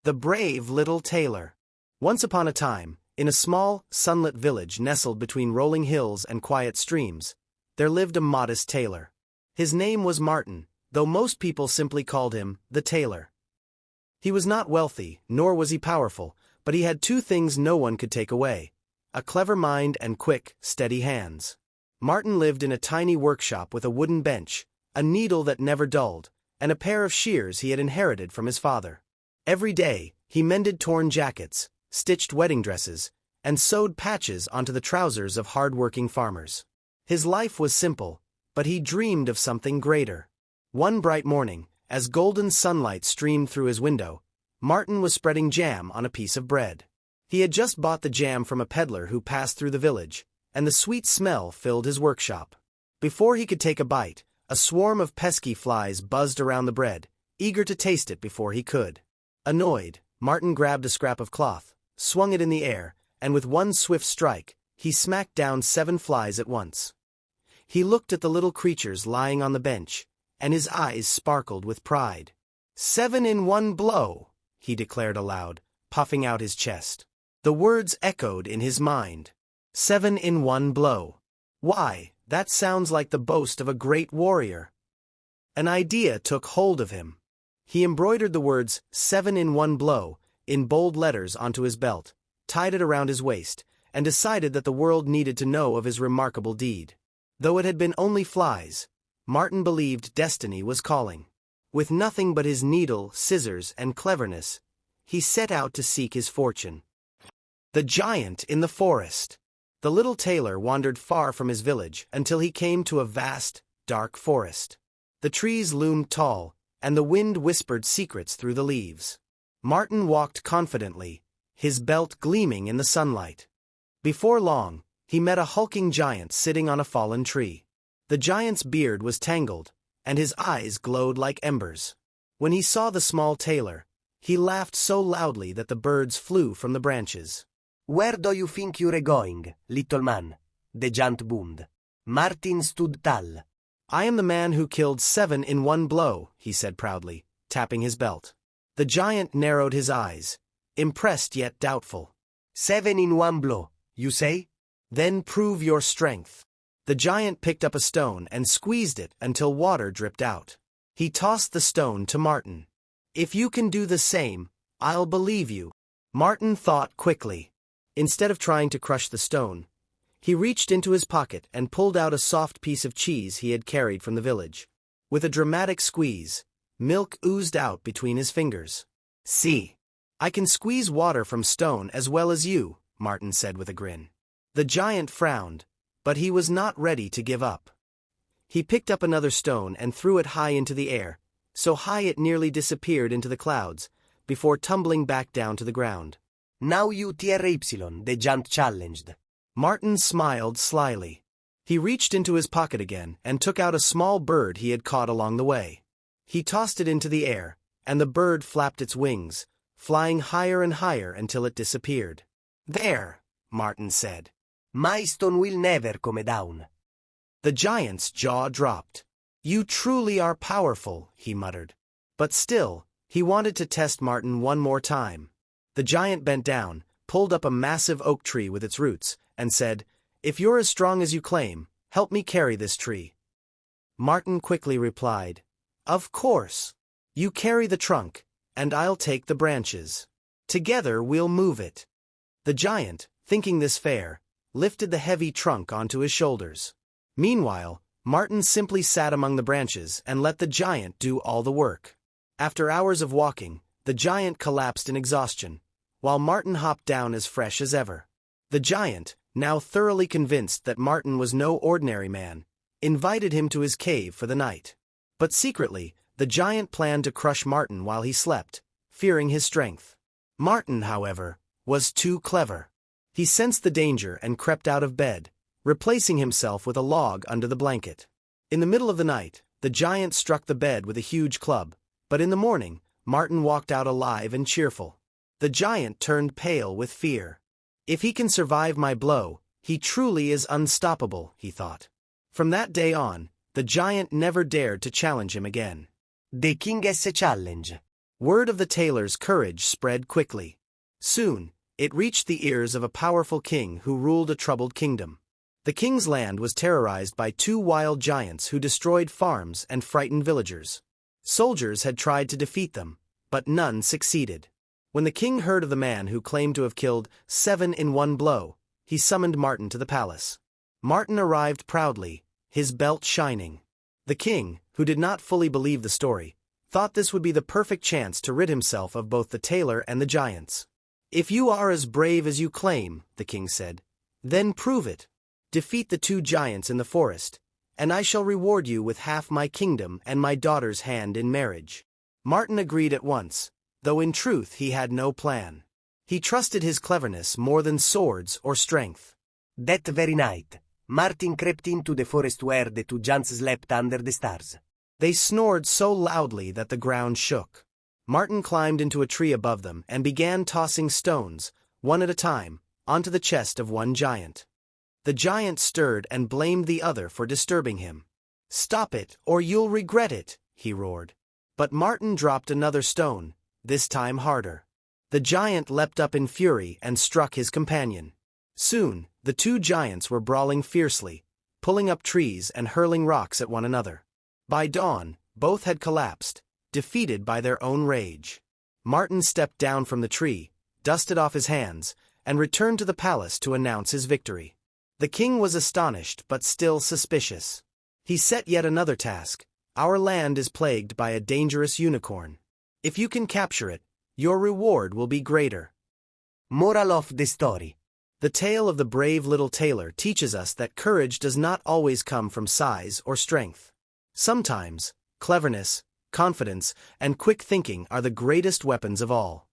The brave little tailor. Once upon a time, in a small, sunlit village nestled between rolling hills and quiet streams, there lived a modest tailor. His name was Martin, though most people simply called him the tailor. He was not wealthy, nor was he powerful, but he had two things no one could take away: a clever mind and quick, steady hands. Martin lived in a tiny workshop with a wooden bench, a needle that never dulled, and a pair of shears he had inherited from his father. Every day, he mended torn jackets, stitched wedding dresses, and sewed patches onto the trousers of hard-working farmers. His life was simple, but he dreamed of something greater. One bright morning, as golden sunlight streamed through his window, Martin was spreading jam on a piece of bread. He had just bought the jam from a peddler who passed through the village, and the sweet smell filled his workshop. Before he could take a bite, a swarm of pesky flies buzzed around the bread, eager to taste it before he could. Annoyed, Martin grabbed a scrap of cloth, swung it in the air, and with one swift strike, he smacked down 7 flies at once. He looked at the little creatures lying on the bench, and his eyes sparkled with pride. 7 in one blow, he declared aloud, puffing out his chest. The words echoed in his mind. 7 in one blow. Why, that sounds like the boast of a great warrior. An idea took hold of him. He embroidered the words 7 in one blow in bold letters onto his belt, tied it around his waist, and decided that the world needed to know of his remarkable deed. Though it had been only flies, Martin believed destiny was calling. With nothing but his needle, scissors, and cleverness, he set out to seek his fortune. The giant in the forest. The little tailor wandered far from his village until he came to a vast, dark forest. The trees loomed tall, and the wind whispered secrets through the leaves. Martin walked confidently, his belt gleaming in the sunlight. Before long, he met a hulking giant sitting on a fallen tree. The giant's beard was tangled, and his eyes glowed like embers. When he saw the small tailor, he laughed so loudly that the birds flew from the branches. "Where do you think you're going, little man?" the giant boomed. Martin stood tall. "I am the man who killed 7 in one blow," he said proudly, tapping his belt. The giant narrowed his eyes, impressed yet doubtful. 7 in one blow, you say? Then prove your strength. The giant picked up a stone and squeezed it until water dripped out. He tossed the stone to Martin. "If you can do the same, I'll believe you." Martin thought quickly. Instead of trying to crush the stone, he reached into his pocket and pulled out a soft piece of cheese he had carried from the village. With a dramatic squeeze, milk oozed out between his fingers. "See, I can squeeze water from stone as well as you," Martin said with a grin. The giant frowned, but he was not ready to give up. He picked up another stone and threw it high into the air, so high it nearly disappeared into the clouds, before tumbling back down to the ground. "Now you TRY," the giant challenged. Martin smiled slyly. He reached into his pocket again and took out a small bird he had caught along the way. He tossed it into the air, and the bird flapped its wings, flying higher and higher until it disappeared. "There," Martin said. "My stone will never come down." The giant's jaw dropped. "You truly are powerful," he muttered. But still, he wanted to test Martin one more time. The giant bent down, pulled up a massive oak tree with its roots, and said, "If you're as strong as you claim, help me carry this tree." Martin quickly replied, "Of course. You carry the trunk, and I'll take the branches. Together we'll move it." The giant, thinking this fair, lifted the heavy trunk onto his shoulders. Meanwhile, Martin simply sat among the branches and let the giant do all the work. After hours of walking, the giant collapsed in exhaustion, while Martin hopped down as fresh as ever. The giant, now thoroughly convinced that Martin was no ordinary man, invited him to his cave for the night. But secretly, the giant planned to crush Martin while he slept, fearing his strength. Martin, however, was too clever. He sensed the danger and crept out of bed, replacing himself with a log under the blanket. In the middle of the night, the giant struck the bed with a huge club, but in the morning, Martin walked out alive and cheerful. The giant turned pale with fear. "If he can survive my blow, he truly is unstoppable," he thought. From that day on, the giant never dared to challenge him again. The King's Challenge. Word of the tailor's courage spread quickly. Soon, it reached the ears of a powerful king who ruled a troubled kingdom. The king's land was terrorized by two wild giants who destroyed farms and frightened villagers. Soldiers had tried to defeat them, but none succeeded. When the king heard of the man who claimed to have killed 7 in one blow, he summoned Martin to the palace. Martin arrived proudly, his belt shining. The king, who did not fully believe the story, thought this would be the perfect chance to rid himself of both the tailor and the giants. "If you are as brave as you claim," the king said, "then prove it. Defeat the 2 giants in the forest, and I shall reward you with half my kingdom and my daughter's hand in marriage." Martin agreed at once, though in truth he had no plan. He trusted his cleverness more than swords or strength. That very night, Martin crept into the forest where the 2 giants slept under the stars. They snored so loudly that the ground shook. Martin climbed into a tree above them and began tossing stones, one at a time, onto the chest of one giant. The giant stirred and blamed the other for disturbing him. "Stop it, or you'll regret it," he roared. But Martin dropped another stone, this time harder. The giant leapt up in fury and struck his companion. Soon, the 2 giants were brawling fiercely, pulling up trees and hurling rocks at one another. By dawn, both had collapsed, defeated by their own rage. Martin stepped down from the tree, dusted off his hands, and returned to the palace to announce his victory. The king was astonished but still suspicious. He set yet another task. "Our land is plagued by a dangerous unicorn. If you can capture it, your reward will be greater." Moral of the story. The tale of the brave little tailor teaches us that courage does not always come from size or strength. Sometimes, cleverness, confidence, and quick thinking are the greatest weapons of all.